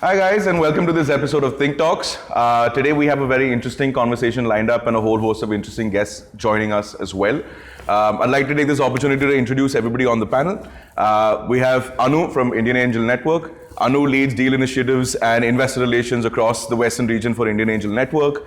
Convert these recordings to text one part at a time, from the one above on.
Hi guys, and welcome to this episode of Think Talks. Today we have a very interesting conversation lined up and a whole host of interesting guests joining us as well. I'd like to take this opportunity to introduce everybody on the panel. We have Anu from Indian Angel Network. Anu leads deal initiatives and investor relations across the Western region for Indian Angel Network.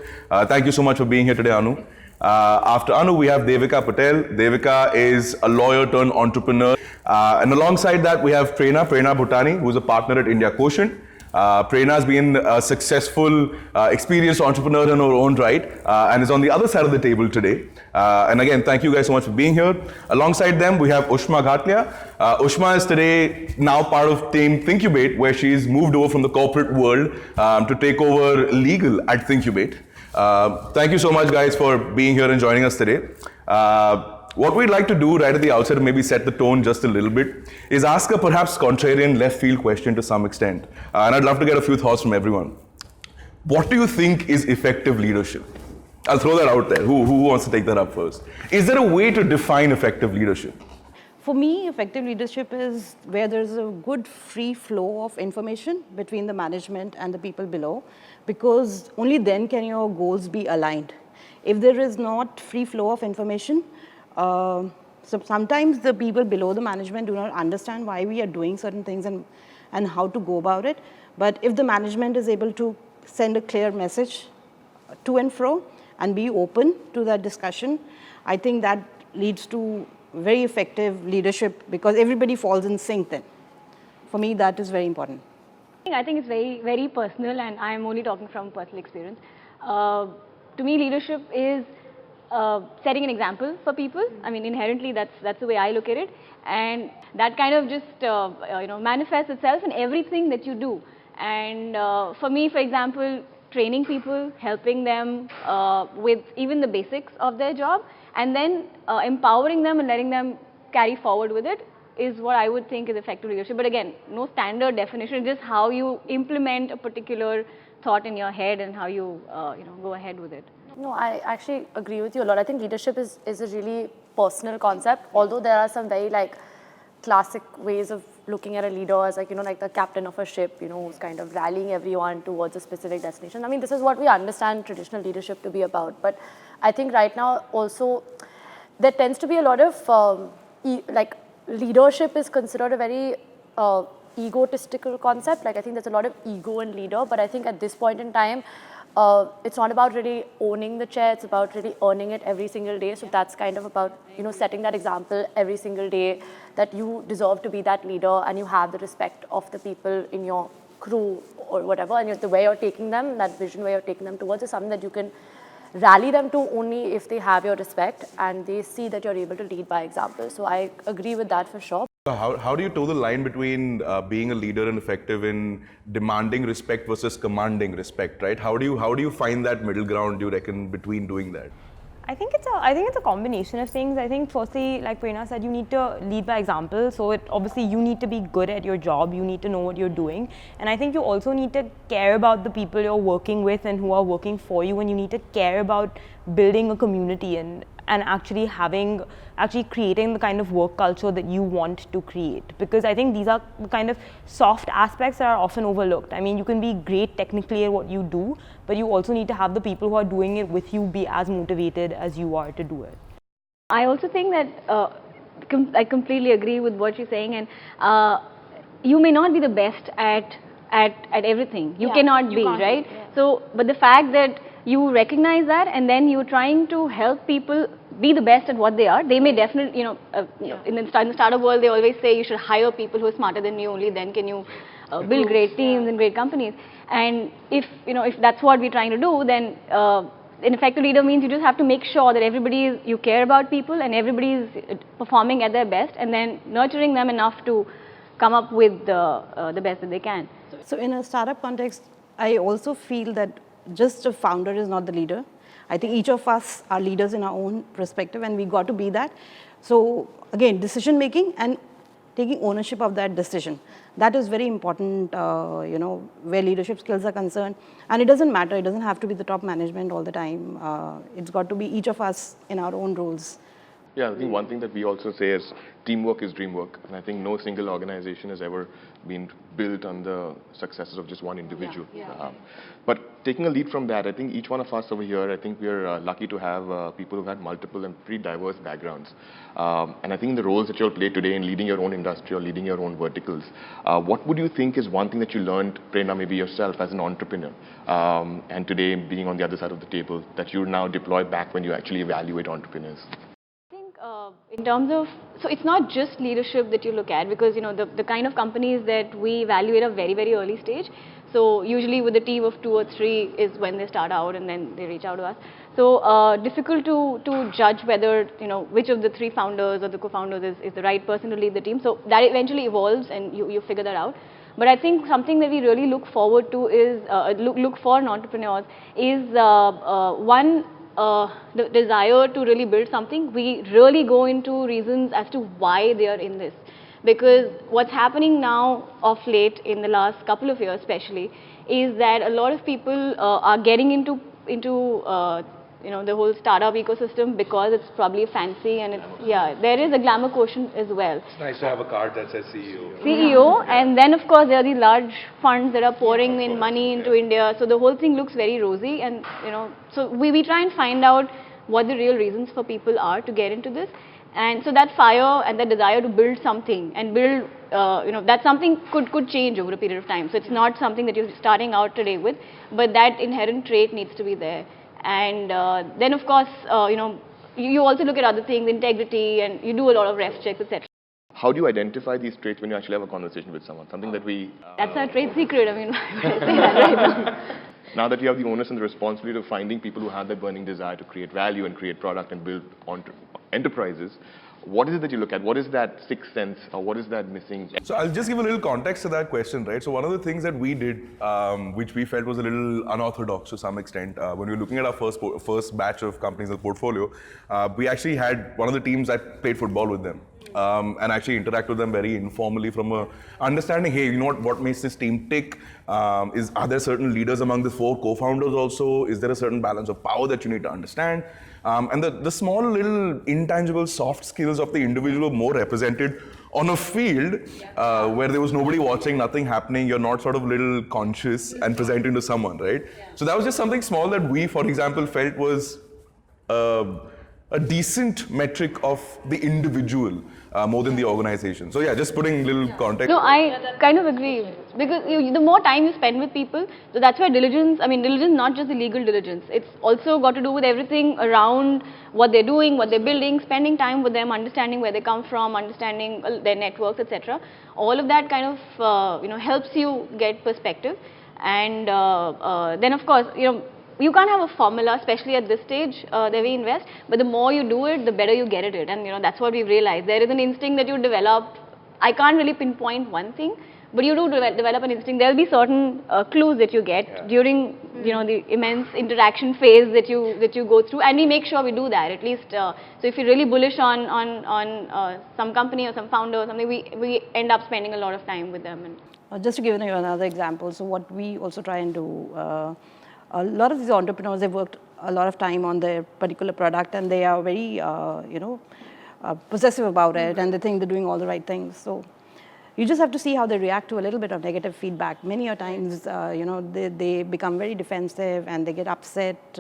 Thank you so much for being here today, Anu. After Anu, we have Devika Patel. Devika is a lawyer turned entrepreneur. And alongside that, we have Prerna Bhutani, who's a partner at India Quotient. Prerna has been a successful, experienced entrepreneur in her own right and is on the other side of the table today. And again, thank you guys so much for being here. Alongside them, we have Ushma Ghatlia. Ushma is today now part of team thinQbate, where she's moved over from the corporate world to take over legal at thinQbate. Thank you so much, guys, for being here and joining us today. What we'd like to do right at the outset, and maybe set the tone just a little bit, is ask a perhaps contrarian left field question to some extent. And I'd love to get a few thoughts from everyone. What do you think is effective leadership? I'll throw that out there. Who wants to take that up first? Is there a way to define effective leadership? For me, effective leadership is where there's a good free flow of information between the management and the people below, because only then can your goals be aligned. If there is not free flow of information, so sometimes the people below the management do not understand why we are doing certain things and how to go about it. But if the management is able to send a clear message to and fro and be open to that discussion, I think that leads to very effective leadership, because everybody falls in sync then. For me, that is very important. I think it's very, very personal, and I'm only talking from personal experience. To me, leadership is setting an example for people. I mean, inherently, that's the way I look at it, and that kind of just manifests itself in everything that you do. And for me, for example, training people, helping them with even the basics of their job, and then empowering them and letting them carry forward with it is what I would think is effective leadership. But again, no standard definition, just how you implement a particular thought in your head and how you go ahead with it. No, I actually agree with you a lot. I think leadership is a really personal concept, although there are some very classic ways of looking at a leader as like the captain of a ship, who's kind of rallying everyone towards a specific destination. I mean, this is what we understand traditional leadership to be about. But I think right now also there tends to be a lot of leadership is considered a very egotistical concept. I think there's a lot of ego in leader, but I think at this point in time, it's not about really owning the chair, it's about really earning it every single day. So that's kind of about, setting that example every single day that you deserve to be that leader and you have the respect of the people in your crew or whatever. And the way you're taking them, that vision where you're taking them towards is something that you can rally them to only if they have your respect and they see that you're able to lead by example. So I agree with that for sure. How do you toe the line between being a leader and effective in demanding respect versus commanding respect, right? How do you find that middle ground, do you reckon, between doing that? I think it's a combination of things. I think firstly, like Prerna said, you need to lead by example. So obviously you need to be good at your job. You need to know what you're doing. And I think you also need to care about the people you're working with and who are working for you. And you need to care about building a community and actually creating the kind of work culture that you want to create. Because I think these are the kind of soft aspects that are often overlooked. I mean, you can be great technically at what you do, but you also need to have the people who are doing it with you be as motivated as you are to do it. I also think that I completely agree with what you're saying, and you may not be the best at everything. You cannot be, right? Yeah. So, but the fact that you recognize that and then you're trying to help people be the best at what they are. They may definitely, in the startup world, they always say you should hire people who are smarter than you, only then can you build great teams and great companies. And if that's what we're trying to do, then an effective leader means you just have to make sure that you care about people and everybody is performing at their best and then nurturing them enough to come up with the best that they can. So in a startup context, I also feel that just a founder is not the leader. I think each of us are leaders in our own perspective, and we got to be that. So again, decision making and taking ownership of that decision. That is very important, where leadership skills are concerned. And it doesn't matter, it doesn't have to be the top management all the time. It's got to be each of us in our own roles. Yeah, I think one thing that we also say is teamwork is dreamwork, and I think no single organization has ever been built on the successes of just one individual. But taking a lead from that, I think each one of us over here, I think we are lucky to have people who've had multiple and pretty diverse backgrounds. And I think in the roles that you'll play today in leading your own industry or leading your own verticals, what would you think is one thing that you learned, Prerna, maybe yourself as an entrepreneur, and today being on the other side of the table, that you now deploy back when you actually evaluate entrepreneurs? In terms of, so it's not just leadership that you look at, because the kind of companies that we evaluate are very, very early stage. So usually with a team of 2 or 3 is when they start out, and then they reach out to us. So difficult to judge whether which of the 3 founders or the co-founders is the right person to lead the team. So that eventually evolves, and you figure that out. But I think something that we really look forward to is look for in entrepreneurs is one. The desire to really build something. We really go into reasons as to why they are in this, because what's happening now of late in the last couple of years especially is that a lot of people are getting into the whole startup ecosystem because it's probably fancy, and there is a glamour quotient as well. It's nice to have a card that says CEO. CEO, and then of course there are these large funds that are pouring in money into India, so the whole thing looks very rosy, and so we try and find out what the real reasons for people are to get into this. And so that fire and that desire to build something and build, that something could change over a period of time. So it's not something that you're starting out today with, but that inherent trait needs to be there. And then of course, you also look at other things, integrity, and you do a lot of ref checks, etc. How do you identify these traits when you actually have a conversation with someone? Something that we... That's our trade secret, I mean, why would I say that right now? Now that you have the onus and the responsibility of finding people who have that burning desire to create value and create product and build enterprises, what is it that you look at? What is that sixth sense, or what is that missing? So I'll just give a little context to that question, right? So one of the things that we did, which we felt was a little unorthodox to some extent, when we were looking at our first batch of companies in the portfolio, we actually had one of the teams that played football with them. And actually interact with them very informally from a understanding, hey, you know what makes this team tick? Are there certain leaders among the 4 co-founders also? Is there a certain balance of power that you need to understand? And the small little intangible soft skills of the individual were more represented on a field where there was nobody watching, nothing happening, you're not sort of little conscious and presenting to someone, right? So that was just something small that we, for example, felt was a decent metric of the individual more than the organization. So yeah, just putting little context. No, I kind of agree, because the more time you spend with people, so that's why diligence, not just the legal diligence, it's also got to do with everything around what they're doing, what they're building, spending time with them, understanding where they come from, understanding their networks, etc. All of that kind of helps you get perspective. And then of course, you can't have a formula, especially at this stage that we invest, but the more you do it, the better you get at it. And that's what we've realized. There is an instinct that you develop. I can't really pinpoint one thing, but you do develop an instinct. There'll be certain clues that you get during the immense interaction phase that you go through, and we make sure we do that at least. So if you're really bullish on some company or some founder or something, we end up spending a lot of time with them. And just to give you another example, so what we also try and do. A lot of these entrepreneurs, they've worked a lot of time on their particular product, and they are very, possessive about it, and they think they're doing all the right things. So you just have to see how they react to a little bit of negative feedback. Many a times, they become very defensive and they get upset,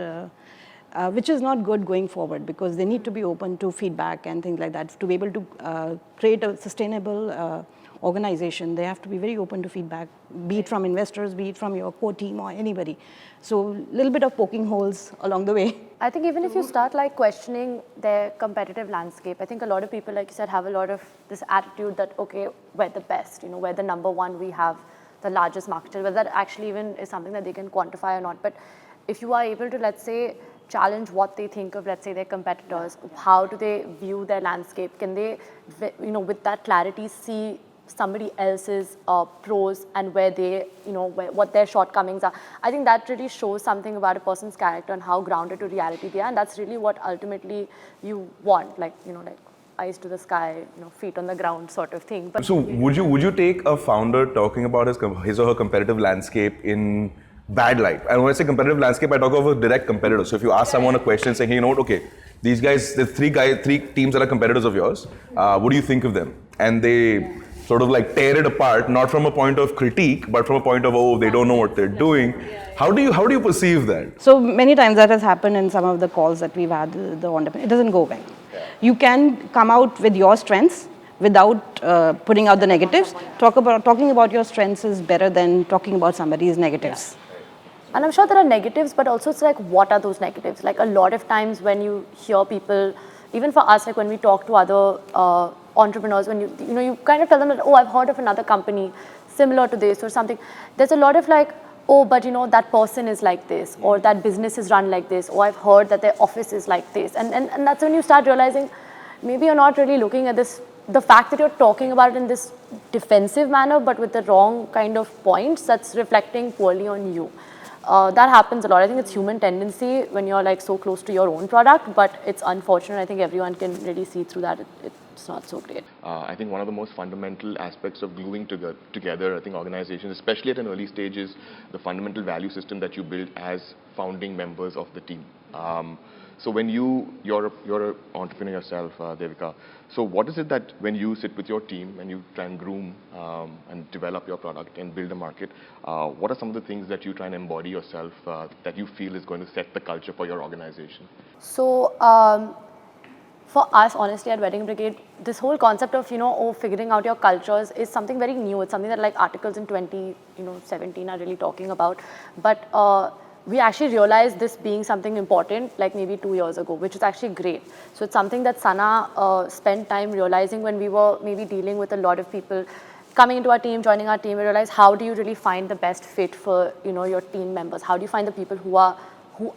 which is not good going forward, because they need to be open to feedback and things like that. To be able to create a sustainable organization, they have to be very open to feedback, be it from investors, be it from your core team or anybody. So a little bit of poking holes along the way. I think even if you start questioning their competitive landscape, I think a lot of people, like you said, have a lot of this attitude that, okay, we're the best, we're the number one, we have the largest market share, whether that actually even is something that they can quantify or not. But if you are able to, let's say, challenge what they think of, let's say, their competitors, how do they view their landscape? Can they, with that clarity, see somebody else's pros and where they, what their shortcomings are? I think that really shows something about a person's character and how grounded to reality they are, and that's really what ultimately you want, like eyes to the sky, feet on the ground sort of thing. But so would you take a founder talking about his or her competitive landscape in bad light? And when I say competitive landscape, I talk of a direct competitor. So if you ask someone a question saying, hey, okay, these guys, the three teams that are competitors of yours. What do you think of them? And they sort of like tear it apart, not from a point of critique, but from a point of, oh, they don't know what they're doing. How do you perceive that? So many times that has happened in some of the calls that we've had, the entrepreneur, it doesn't go well. You can come out with your strengths without putting out the negatives. Talking about your strengths is better than talking about somebody's negatives. And I'm sure there are negatives, but also it's like, what are those negatives? Like a lot of times when you hear people, even for us, like when we talk to other entrepreneurs, when you kind of tell them that, oh, I've heard of another company similar to this or something. There's a lot of like, oh, but that person is like this, or that business is run like this, or I've heard that their office is like this. And that's when you start realizing maybe you're not really looking at this, the fact that you're talking about it in this defensive manner, but with the wrong kind of points, that's reflecting poorly on you. That happens a lot. I think it's human tendency when you're like so close to your own product, but it's unfortunate. I think everyone can really see through that. It's not so great. I think one of the most fundamental aspects of gluing together, I think organizations, especially at an early stage, is the fundamental value system that you build as founding members of the team. So when you're an entrepreneur yourself, Devika, so what is it that when you sit with your team and you try and groom and develop your product and build a market, what are some of the things that you try and embody yourself that you feel is going to set the culture for your organization? So for us, honestly, at Wedding Brigade, this whole concept of, figuring out your cultures is something very new. It's something that like articles in 2017 are really talking about. But we actually realized this being something important like maybe 2 years ago, which is actually great. So it's something that Sana spent time realizing when we were maybe dealing with a lot of people coming into our team, joining our team. We realized, how do you really find the best fit for your team members? How do you find the people who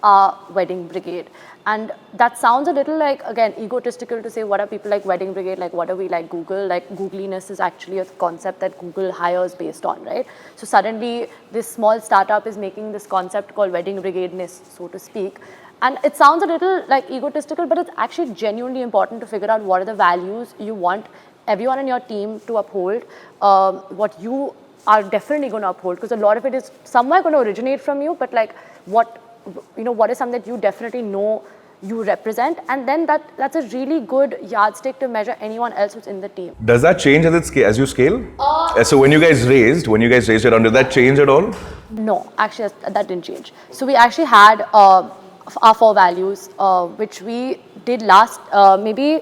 are Wedding Brigade? And that sounds a little like, again, egotistical to say, what are people like Wedding Brigade? Like, what are we like Google? Like, Googliness is actually a concept that Google hires based on, right? So suddenly, this small startup is making this concept called Wedding Brigade-ness, so to speak. And it sounds a little like egotistical, but it's actually genuinely important to figure out what are the values you want everyone in your team to uphold, what you are definitely going to uphold, because a lot of it is somewhere going to originate from you, but like what is something that you definitely know you represent, and then that's a really good yardstick to measure anyone else who's in the team. Does that change as you scale? So when you guys raised it on, did that change at all? No, actually that didn't change. So we actually had our 4 values, which we did last maybe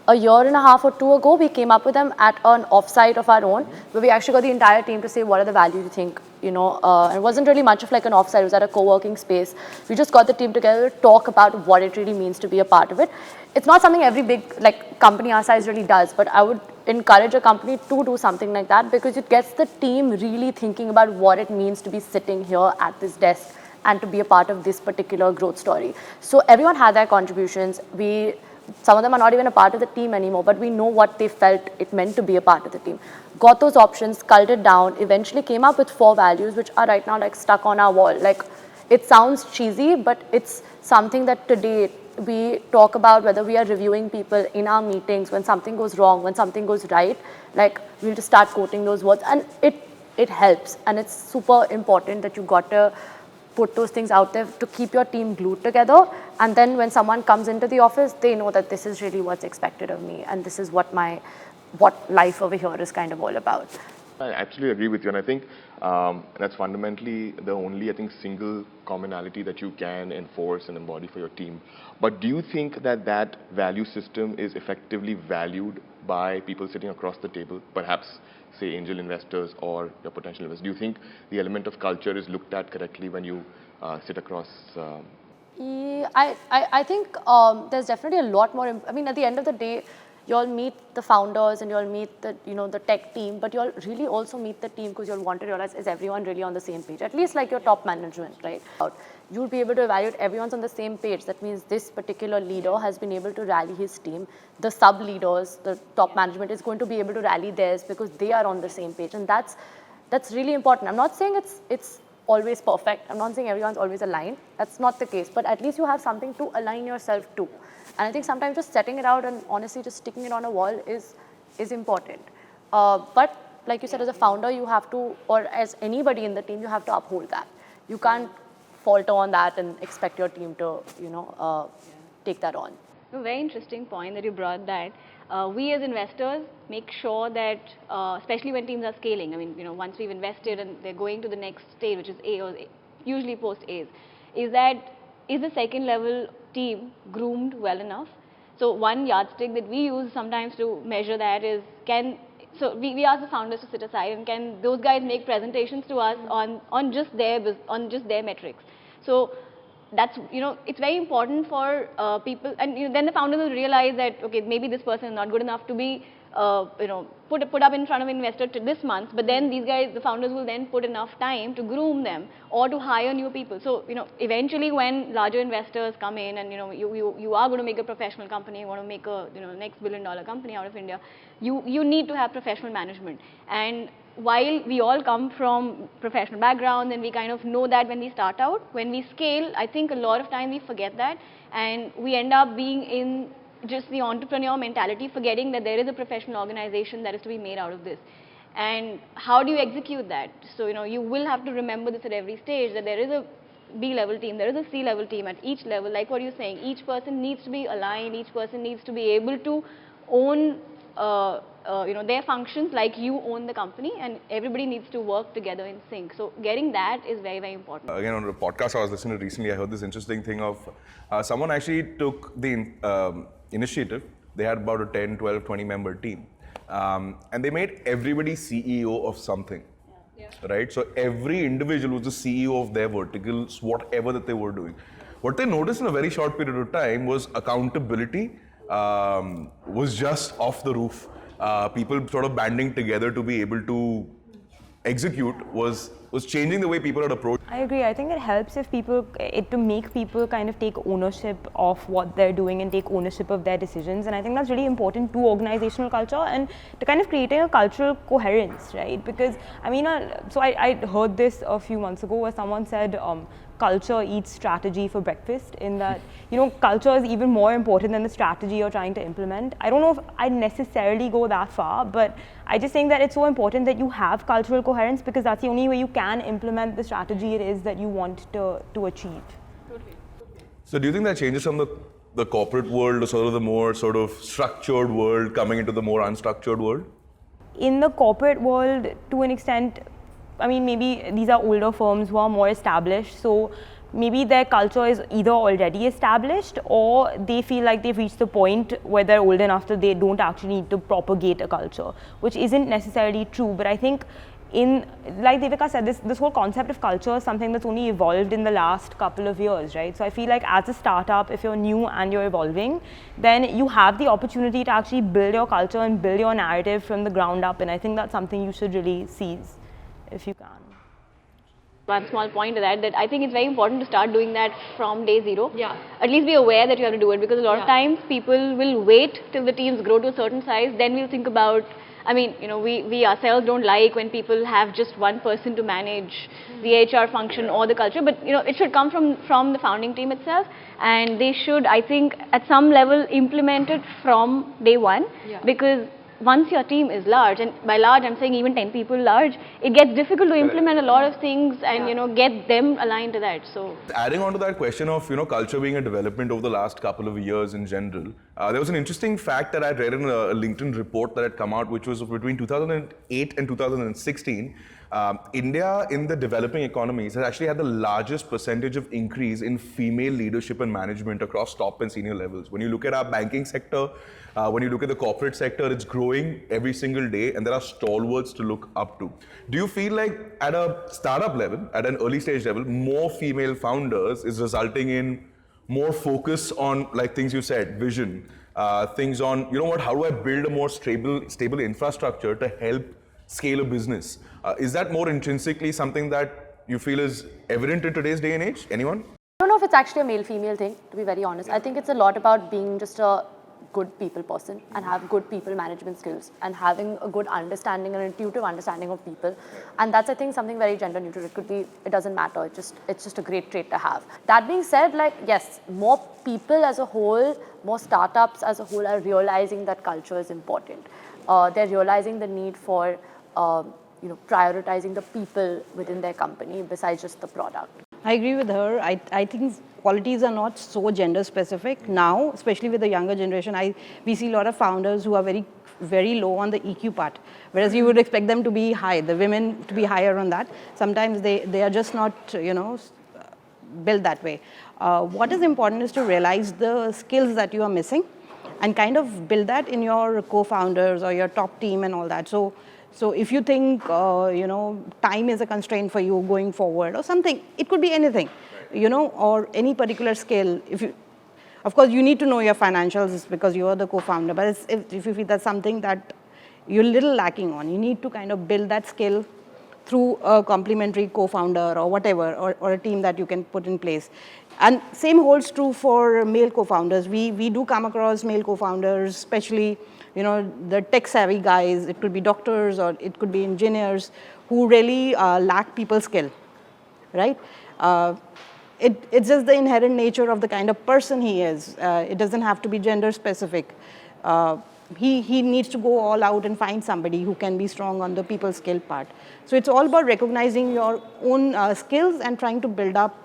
a year and a half or 2 ago. We came up with them at an offsite of our own, where we actually got the entire team to say, what are the values you think, and it wasn't really much of like an offsite, it was at a co-working space. We just got the team together to talk about what it really means to be a part of it. It's not something every big like company our size really does, but I would encourage a company to do something like that, because it gets the team really thinking about what it means to be sitting here at this desk and to be a part of this particular growth story. So everyone had their contributions. Some of them are not even a part of the team anymore, but we know what they felt it meant to be a part of the team. Got those options, culled it down, eventually came up with 4 values, which are right now like stuck on our wall. Like, it sounds cheesy, but it's something that today we talk about, whether we are reviewing people in our meetings, when something goes wrong, when something goes right, like we'll just start quoting those words, and it helps. And it's super important that you got to put those things out there to keep your team glued together. And then when someone comes into the office, they know that this is really what's expected of me, and this is what life over here is kind of all about. I absolutely agree with you, and I think that's fundamentally the only, I think, single commonality that you can enforce and embody for your team. But do you think that value system is effectively valued by people sitting across the table, perhaps say angel investors or your potential investors? Do you think the element of culture is looked at correctly when you sit across? I think there's definitely a lot more. I mean, at the end of the day, you'll meet the founders and you'll meet the tech team, but you'll really also meet the team, because you'll want to realize, is everyone really on the same page? At least like your top management, right? You'll be able to evaluate everyone's on the same page. That means this particular leader has been able to rally his team. The sub leaders, the top management is going to be able to rally theirs, because they are on the same page, and that's really important. I'm not saying it's always perfect. I'm not saying everyone's always aligned. That's not the case. But at least you have something to align yourself to. And I think sometimes just setting it out and honestly just sticking it on a wall is important. But like you said, as a founder, you have to, or as anybody in the team, you have to uphold that. You can't falter on that and expect your team to, take that on. A very interesting point that you brought that. We as investors make sure that, especially when teams are scaling, I mean, once we've invested and they're going to the next stage, which is A or usually post A's, is the second level team groomed well enough? So one yardstick that we use sometimes to measure that is, so we ask the founders to sit aside and can those guys make presentations to us on just their metrics. So that's, it's very important for people, and then the founders will realize that, okay, maybe this person is not good enough to be put up in front of an investor this month, but then these guys, the founders will then put enough time to groom them or to hire new people. So eventually when larger investors come in and you are going to make a professional company, you want to make a next billion-dollar company out of India, you need to have professional management. And while we all come from professional backgrounds and we kind of know that when we start out, when we scale, I think a lot of time we forget that and we end up being in just the entrepreneur mentality, forgetting that there is a professional organization that is to be made out of this. And how do you execute that? So, you will have to remember this at every stage, that there is a B-level team, there is a C-level team at each level. Like what you're saying, each person needs to be aligned, each person needs to be able to own their functions like you own the company, and everybody needs to work together in sync. So getting that is very, very important. Again, on a podcast I was listening to recently, I heard this interesting thing of someone actually took the initiative. They had about a 10, 12, 20 member team. And they made everybody CEO of something. Right? So every individual was the CEO of their verticals, whatever that they were doing. What they noticed in a very short period of time was accountability was just off the roof. People sort of banding together to be able to execute was changing the way people had approached. I agree. I think it helps if to make people kind of take ownership of what they're doing and take ownership of their decisions. And I think that's really important to organizational culture and to kind of creating a cultural coherence, right? Because, I mean, so I heard this a few months ago where someone said, culture eats strategy for breakfast, in that, culture is even more important than the strategy you're trying to implement. I don't know if I necessarily go that far, but I just think that it's so important that you have cultural coherence, because that's the only way you can implement the strategy it is that you want to achieve. So do you think that changes from the corporate world to sort of the more sort of structured world coming into the more unstructured world? In the corporate world, to an extent, I mean, maybe these are older firms who are more established, so maybe their culture is either already established or they feel like they've reached the point where they're old enough that they don't actually need to propagate a culture, which isn't necessarily true. But I think like Devika said, this whole concept of culture is something that's only evolved in the last couple of years, right? So I feel like as a startup, if you're new and you're evolving, then you have the opportunity to actually build your culture and build your narrative from the ground up, and I think that's something you should really seize if you can. One small point to that I think it's very important to start doing that from day zero. Yeah. At least be aware that you have to do it, because a lot of times people will wait till the teams grow to a certain size, then we'll think about, I mean, we ourselves don't like when people have just one person to manage the HR function or the culture, but it should come from the founding team itself, and they should, I think, at some level implement it from day one, because once your team is large, and by large I'm saying even 10 people large, it gets difficult to implement a lot of things and get them aligned to that. So adding on to that question of culture being a development over the last couple of years in general, there was an interesting fact that I read in a LinkedIn report that had come out, which was between 2008 and 2016. India in the developing economies has actually had the largest percentage of increase in female leadership and management across top and senior levels. When you look at our banking sector, when you look at the corporate sector, it's growing every single day, and there are stalwarts to look up to. Do you feel like at a startup level, at an early stage level, more female founders is resulting in more focus on, like things you said, vision, things on, how do I build a more stable infrastructure to help scale a business? Is that more intrinsically something that you feel is evident in today's day and age? Anyone? I don't know if it's actually a male-female thing, to be very honest. I think it's a lot about being just a good people person and have good people management skills and having a good understanding and intuitive understanding of people. And that's, I think, something very gender neutral. It could be, it doesn't matter. It's just a great trait to have. That being said, like, yes, more people as a whole, more startups as a whole are realizing that culture is important. They're realizing the need for, prioritizing the people within their company besides just the product. I agree with her. I think qualities are not so gender specific now, especially with the younger generation. We see a lot of founders who are very low on the EQ part, whereas you would expect them to be high, the women to be higher on that. Sometimes they are just not, built that way. What is important is to realize the skills that you are missing and kind of build that in your co-founders or your top team and all that. So if you think, time is a constraint for you going forward or something, it could be anything, or any particular skill. Of course, you need to know your financials because you are the co-founder, but if you feel that's something that you're a little lacking on, you need to kind of build that skill through a complementary co-founder or whatever, or a team that you can put in place. And same holds true for male co-founders. We do come across male co-founders, especially, the tech-savvy guys. It could be doctors or it could be engineers who really lack people skill, right? It's just the inherent nature of the kind of person he is. It doesn't have to be gender specific. He needs to go all out and find somebody who can be strong on the people skill part. So it's all about recognizing your own skills and trying to build up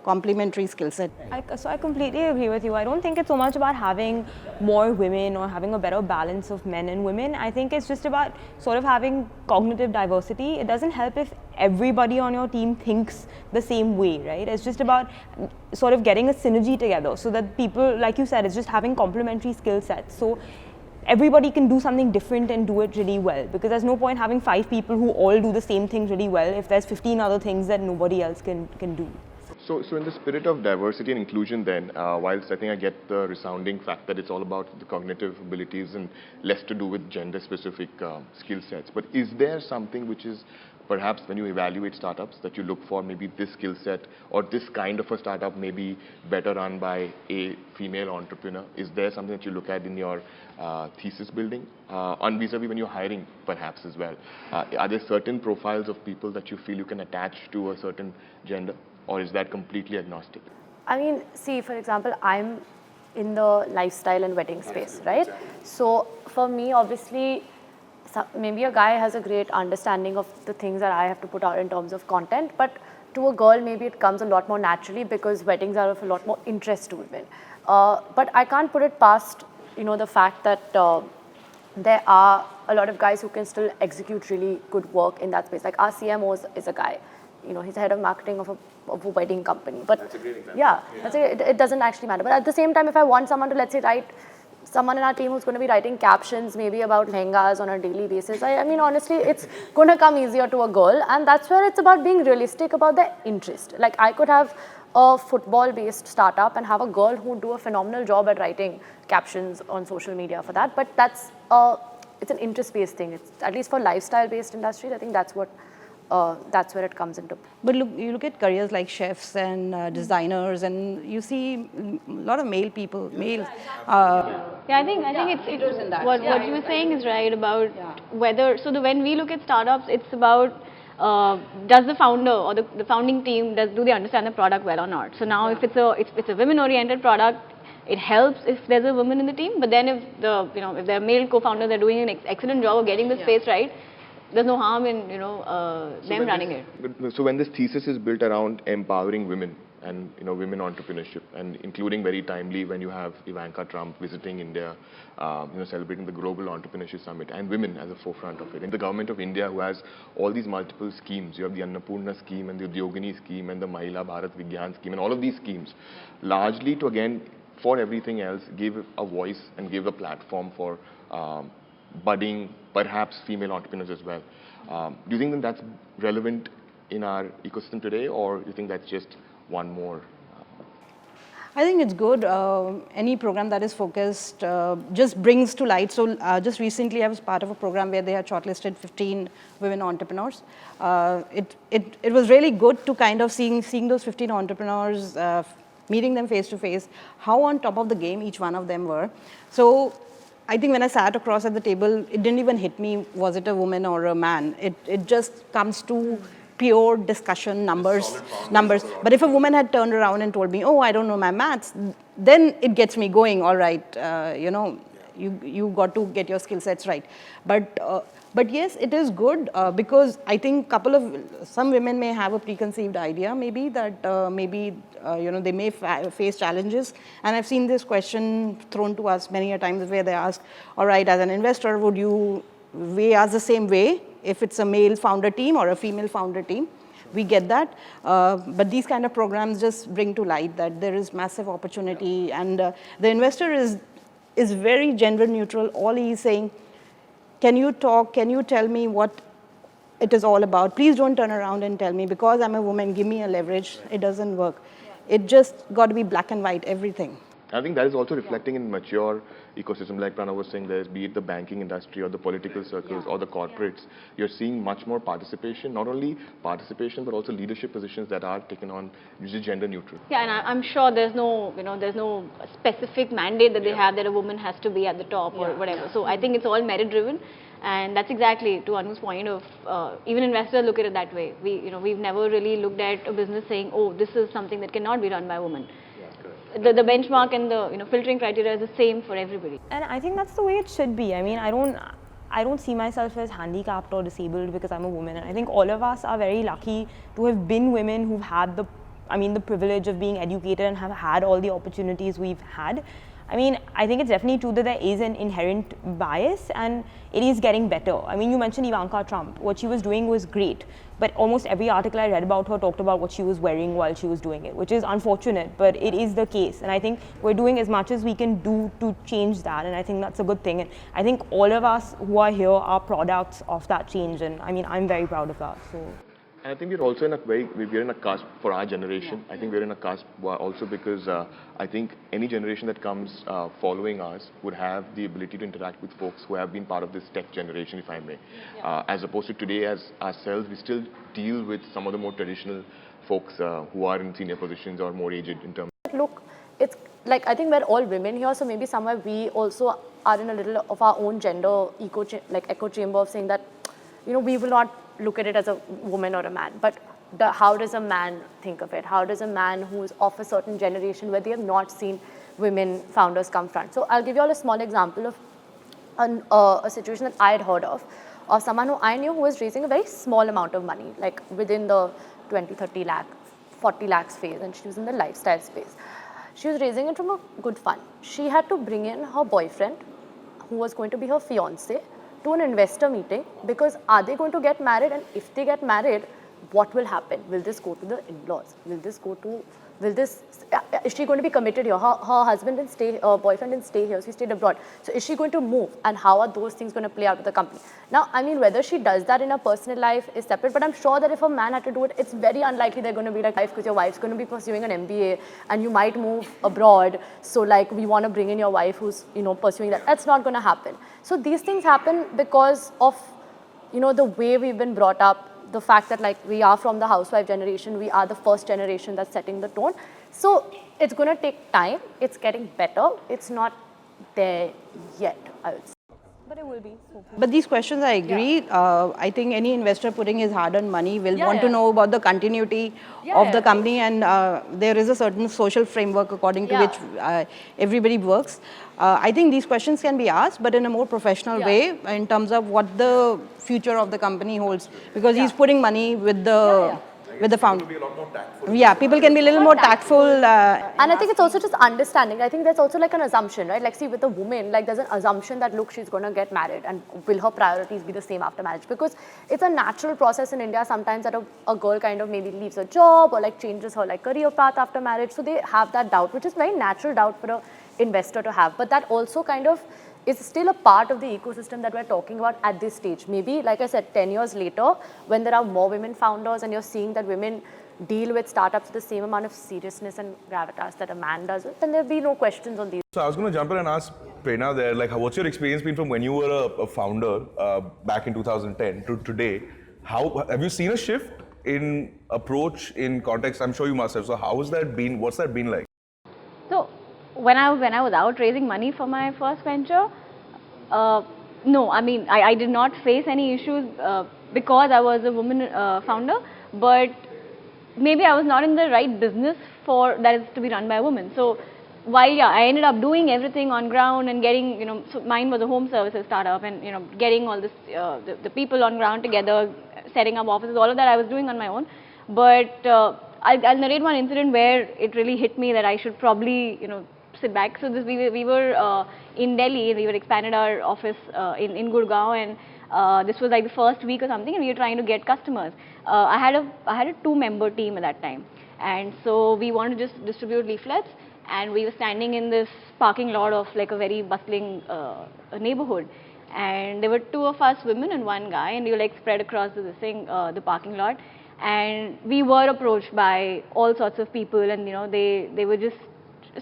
complementary skill set. So I completely agree with you. I don't think it's so much about having more women or having a better balance of men and women. I think it's just about sort of having cognitive diversity. It doesn't help if everybody on your team thinks the same way, right? It's just about sort of getting a synergy together so that people, like you said, it's just having complementary skill sets. So everybody can do something different and do it really well, because there's no point having 5 people who all do the same thing really well if there's 15 other things that nobody else can do. So in the spirit of diversity and inclusion then, whilst I think I get the resounding fact that it's all about the cognitive abilities and less to do with gender-specific skill sets, but is there something which is perhaps when you evaluate startups that you look for, maybe this skill set or this kind of a startup may be better run by a female entrepreneur? Is there something that you look at in your thesis building? On vis-a-vis when you're hiring perhaps as well? Are there certain profiles of people that you feel you can attach to a certain gender? Or is that completely agnostic? I mean, see, for example, I'm in the lifestyle and wedding space, right? So for me, obviously, maybe a guy has a great understanding of the things that I have to put out in terms of content, but to a girl, maybe it comes a lot more naturally because weddings are of a lot more interest to women. But I can't put it past, the fact that there are a lot of guys who can still execute really good work in that space. Like our CMO is a guy. He's the head of marketing of a wedding company. But that's a great example. Yeah. It doesn't actually matter. But at the same time, if I want someone to, let's say, write, someone in our team who's going to be writing captions maybe about lehengas on a daily basis, I mean, honestly, it's going to come easier to a girl. And that's where it's about being realistic about their interest. Like, I could have a football-based startup and have a girl who do a phenomenal job at writing captions on social media for that. But it's an interest-based thing. It's, at least for lifestyle-based industries, I think that's where it comes into. But you look at careers like chefs and designers, and you see a lot of male people, male. I think it's what you were saying is right about whether. So when we look at startups, it's about does the founder or the founding team do they understand the product well or not? So now if it's a women-oriented product, it helps if there's a woman in the team. But then if if they're male co-founders, they're doing an excellent job of getting the space right. There's no harm in them running it. So when this thesis is built around empowering women and women entrepreneurship, and including very timely when you have Ivanka Trump visiting India, celebrating the Global Entrepreneurship Summit, and women as a forefront of it. And the government of India, who has all these multiple schemes, you have the Annapurna scheme and the Udyogini scheme and the Mahila Bharat Vigyan scheme, and all of these schemes, largely to again for everything else give a voice and give a platform for budding, perhaps female entrepreneurs as well. Do you think that that's relevant in our ecosystem today, or do you think that's just one more? I think it's good. Any program that is focused just brings to light. So just recently I was part of a program where they had shortlisted 15 women entrepreneurs. It was really good to kind of seeing those 15 entrepreneurs, meeting them face to face, how on top of the game each one of them were. So I think when I sat across at the table, it didn't even hit me, was it a woman or a man? It just comes to pure discussion, numbers. But if a woman had turned around and told me, oh, I don't know my maths, then it gets me going, all right, You got to get your skill sets right. But yes, it is good because I think some women may have a preconceived idea maybe that they may face challenges. And I've seen this question thrown to us many a times where they ask, all right, as an investor, would you weigh us the same way if it's a male founder team or a female founder team? We get that, but these kind of programs just bring to light that there is massive opportunity, and the investor is very gender neutral. All he is saying, can you tell me what it is all about? Please don't turn around and tell me, because I'm a woman, give me a leverage. It doesn't work. It just got to be black and white, everything. I think that is also reflecting in mature ecosystem, like Pranav was saying, there, be it the banking industry or the political circles or the corporates. You're seeing much more participation, not only participation, but also leadership positions that are taken on, usually gender neutral. Yeah, and I'm sure there's no specific mandate that they have that a woman has to be at the top or whatever. So I think it's all merit driven. And that's exactly to Anu's point of even investors look at it that way. We've never really looked at a business saying, oh, this is something that cannot be run by a woman. The benchmark and the filtering criteria is the same for everybody. And I think that's the way it should be. I mean, I don't see myself as handicapped or disabled because I'm a woman. And I think all of us are very lucky to have been women who've had the privilege of being educated and have had all the opportunities we've had. I mean, I think it's definitely true that there is an inherent bias and it is getting better. I mean, you mentioned Ivanka Trump. What she was doing was great, but almost every article I read about her talked about what she was wearing while she was doing it, which is unfortunate, but it is the case. And I think we're doing as much as we can do to change that, and I think that's a good thing. And I think all of us who are here are products of that change, and I mean, I'm very proud of that. So. And I think we're also we're in a cusp for our generation. I think we're in a cusp also because I think any generation that comes following us would have the ability to interact with folks who have been part of this tech generation, if I may. As opposed to today, as ourselves, we still deal with some of the more traditional folks who are in senior positions or more aged in terms. Look, it's like, I think we're all women here, so maybe somewhere we also are in a little of our own gender echo chamber of saying that, we will not look at it as a woman or a man, but how does a man think of it? How does a man who's of a certain generation where they have not seen women founders come front? So I'll give you all a small example of a situation that I had heard of someone who I knew who was raising a very small amount of money, like within the 20, 30 lakh, 40 lakhs phase, and she was in the lifestyle space. She was raising it from a good fund. She had to bring in her boyfriend, who was going to be her fiance, to an investor meeting, because are they going to get married, and if they get married, what will happen? Will this go to the in-laws? Is she going to be committed here? Her husband didn't stay, boyfriend didn't stay here, so he stayed abroad. So is she going to move, and how are those things going to play out with the company? Now, I mean, whether she does that in her personal life is separate, but I'm sure that if a man had to do it, it's very unlikely they're going to be like, because your wife's going to be pursuing an MBA, and you might move abroad, so like, we want to bring in your wife who's, pursuing that. That's not going to happen. So these things happen because of, the way we've been brought up, the fact that like we are from the housewife generation, we are the first generation that's setting the tone. So it's going to take time. It's getting better. It's not there yet, I would say. But it will be. But these questions, I agree. I think any investor putting his hard-earned money will want to know about the continuity of the company, and there is a certain social framework according to which everybody works. I think these questions can be asked, but in a more professional way, in terms of what the future of the company holds, because he's putting money with the founder. Yeah, people can be a little more tactful. And I think it's also just understanding. I think there's also like an assumption, right? Like, see, with a woman, like there's an assumption that, look, she's going to get married, and will her priorities be the same after marriage? Because it's a natural process in India sometimes that a girl kind of maybe leaves a job or like changes her like career path after marriage. So they have that doubt, which is very natural doubt for an investor to have. But that also kind of is still a part of the ecosystem that we're talking about at this stage. Maybe, like I said, 10 years later, when there are more women founders and you're seeing that women deal with startups with the same amount of seriousness and gravitas that a man does, then there'll be no questions on these. So I was going to jump in and ask Prerna there, like, what's your experience been from when you were a founder back in 2010 to today? How have you seen a shift in approach, in context? I'm sure you must have. So how has that been? What's that been like? So when I was out raising money for my first venture, no, I mean, I did not face any issues because I was a woman founder, but maybe I was not in the right business for that is to be run by a woman. So while I ended up doing everything on ground and getting, so mine was a home services startup, and getting all this the people on ground together, setting up offices, all of that I was doing on my own. But I'll narrate one incident where it really hit me that I should probably sit back. So we were in Delhi, and we were expanded our office in Gurgaon, and this was like the first week or something, and we were trying to get customers. I had a 2-member team at that time, and so we wanted to just distribute leaflets, and we were standing in this parking lot of like a very bustling neighborhood, and there were 2 of us women and 1 guy, and we were like spread across the parking lot, and we were approached by all sorts of people, and they were just.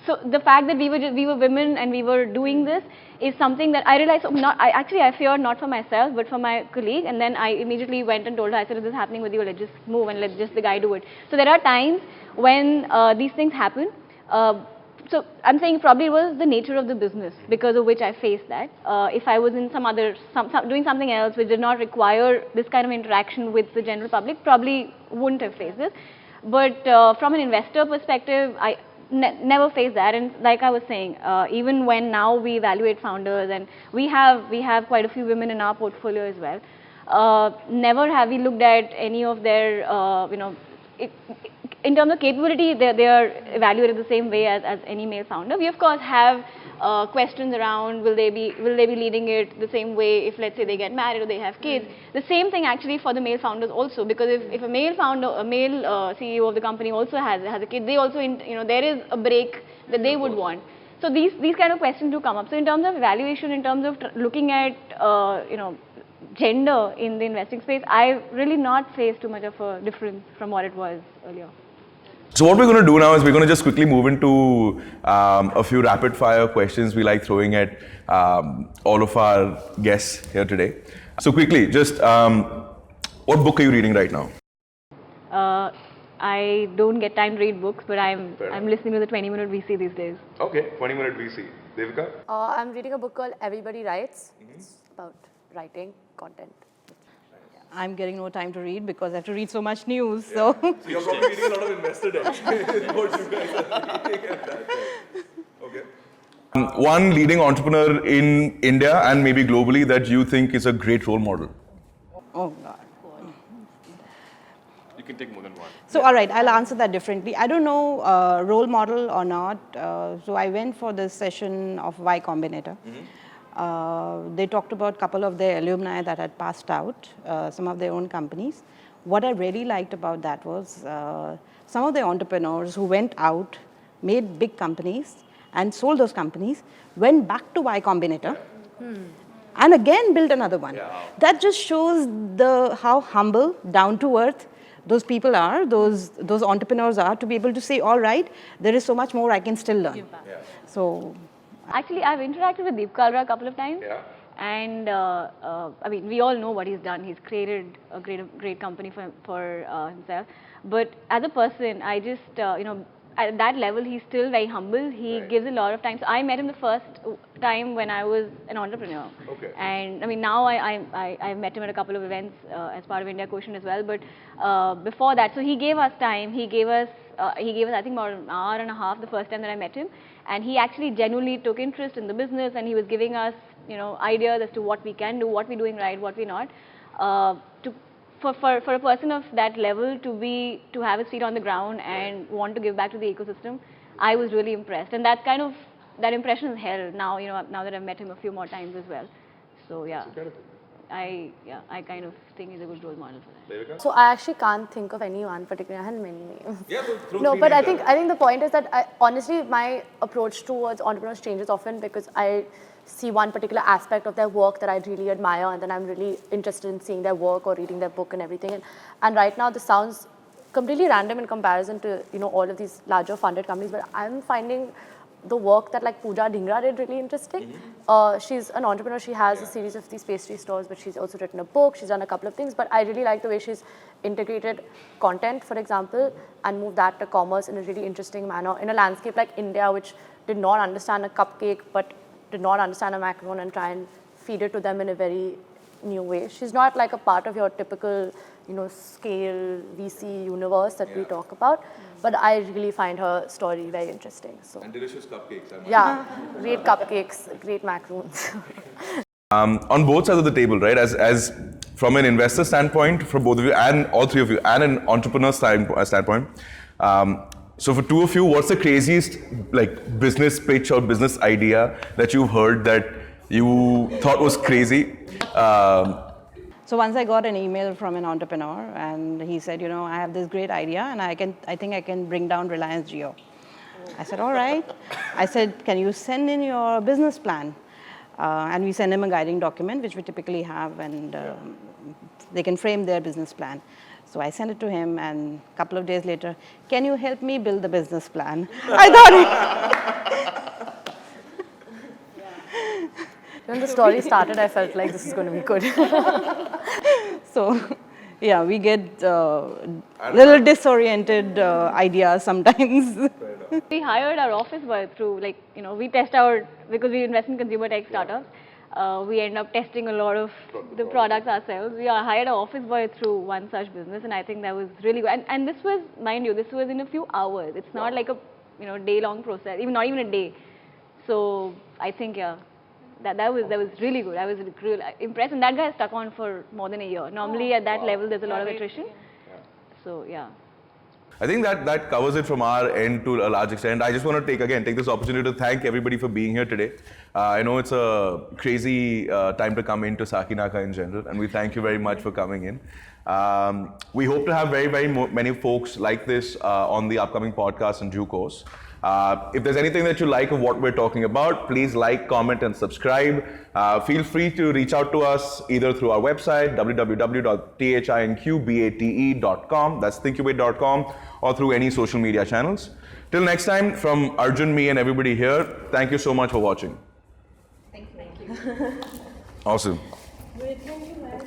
So the fact that we were women and we were doing this is something that I realized. I feared not for myself but for my colleague, and then I immediately went and told her. I said, "If this is happening with you, let's just move and let just the guy do it." So there are times when these things happen. So I'm saying probably it was the nature of the business because of which I faced that. If I was in doing something else which did not require this kind of interaction with the general public, probably wouldn't have faced this. But from an investor perspective, I never faced that. And like I was saying, even when now we evaluate founders, and we have quite a few women in our portfolio as well, never have we looked at any of their in terms of capability, they are evaluated the same way as any male founder. We of course have questions around will they be leading it the same way if, let's say, they get married or they have kids. The same thing actually for the male founders also, because if a male founder, a male CEO of the company also has a kid, they also there is a break that they would want. So these kind of questions do come up. So in terms of evaluation, in terms of looking at gender in the investing space, I've really not faced too much of a difference from what it was earlier. So what we're going to do now is we're going to just quickly move into a few rapid fire questions we like throwing at all of our guests here today. So quickly, just what book are you reading right now? I don't get time to read books, but I'm listening to the 20-minute VC these days. Okay, 20-minute VC. Devika? I'm reading a book called Everybody Writes. It's about writing content. I'm getting no time to read because I have to read so much news. So you're probably reading a lot of investor decks. What you guys are reading at that time. Okay. One leading entrepreneur in India and maybe globally that you think is a great role model. oh God. You can take more than one. So all right, I'll answer that differently. I don't know role model or not. So I went for this session of Y Combinator. They talked about a couple of their alumni that had passed out, some of their own companies. What I really liked about that was some of the entrepreneurs who went out, made big companies and sold those companies, went back to Y Combinator and again built another one. Yeah. That just shows how humble, down to earth those people are, those entrepreneurs are, to be able to say, all right, there is so much more I can still learn. Yeah. So. Actually, I've interacted with Deepika a couple of times, and I mean, we all know what he's done. He's created a great company for himself. But as a person, I just at that level, he's still very humble. He gives a lot of time. So I met him the first time when I was an entrepreneur. Okay. And I mean, now I met him at a couple of events as part of India Quotient as well. But before that, so he gave us time. He gave us I think about an hour and a half the first time that I met him, and he actually genuinely took interest in the business, and he was giving us ideas as to what we can do, what we're doing right, what we're not. For a person of that level to have his feet on the ground and want to give back to the ecosystem, I was really impressed, and that impression is held now. Now that I've met him a few more times as well. So yeah. I kind of think he's a good role model for that. So I actually can't think of anyone particularly. I had many names. Yeah, no, but I think the point is that honestly my approach towards entrepreneurs changes often because I see one particular aspect of their work that I really admire, and then I'm really interested in seeing their work or reading their book and everything. And right now this sounds completely random in comparison to all of these larger funded companies, but I'm finding the work that like Pooja Dhingra did really interesting. She's an entrepreneur. She has a series of these pastry stores, but she's also written a book. She's done a couple of things, but I really like the way she's integrated content, for example, and moved that to commerce in a really interesting manner in a landscape like India, which did not understand a cupcake, but did not understand a macaron and try and feed it to them in a very new way. She's not like a part of your typical, scale VC universe that we talk about. But I really find her story very interesting. So. And delicious cupcakes. Yeah, great cupcakes, great macaroons. On both sides of the table, right? As from an investor standpoint, for both of you and all three of you, and an entrepreneur standpoint. So for two of you, what's the craziest business pitch or business idea that you've heard that you thought was crazy? So once I got an email from an entrepreneur, and he said, I have this great idea, and I think I can bring down Reliance Jio. I said, all right. I said, can you send in your business plan? And we send him a guiding document, which we typically have, and they can frame their business plan. So I sent it to him, and a couple of days later, can you help me build the business plan? I thought When the story started, I felt like this is going to be good. So, yeah, we get little disoriented ideas sometimes. We hired our office boy through, we test out, because we invest in consumer tech startups, we end up testing a lot of the products ourselves. We hired our office boy through one such business, and I think that was really good. And this was, mind you, this was in a few hours. It's not like a, day-long process, not even a day. So I think, that was really good. I was really impressed, and that guy stuck on for more than a year. Normally at that level, there's a lot of attrition. So yeah. I think that covers it from our end to a large extent. I just want to take this opportunity to thank everybody for being here today. I know it's a crazy time to come into Sakinaka in general, and we thank you very much for coming in. We hope to have very many folks like this on the upcoming podcast in due course. If there's anything that you like of what we're talking about, please like, comment, and subscribe. Feel free to reach out to us either through our website, www.thinqbate.com, that's thinqbate.com, or through any social media channels. Till next time, from Arjun, me, and everybody here, thank you so much for watching. Thank you. Awesome. Great, thank you, man.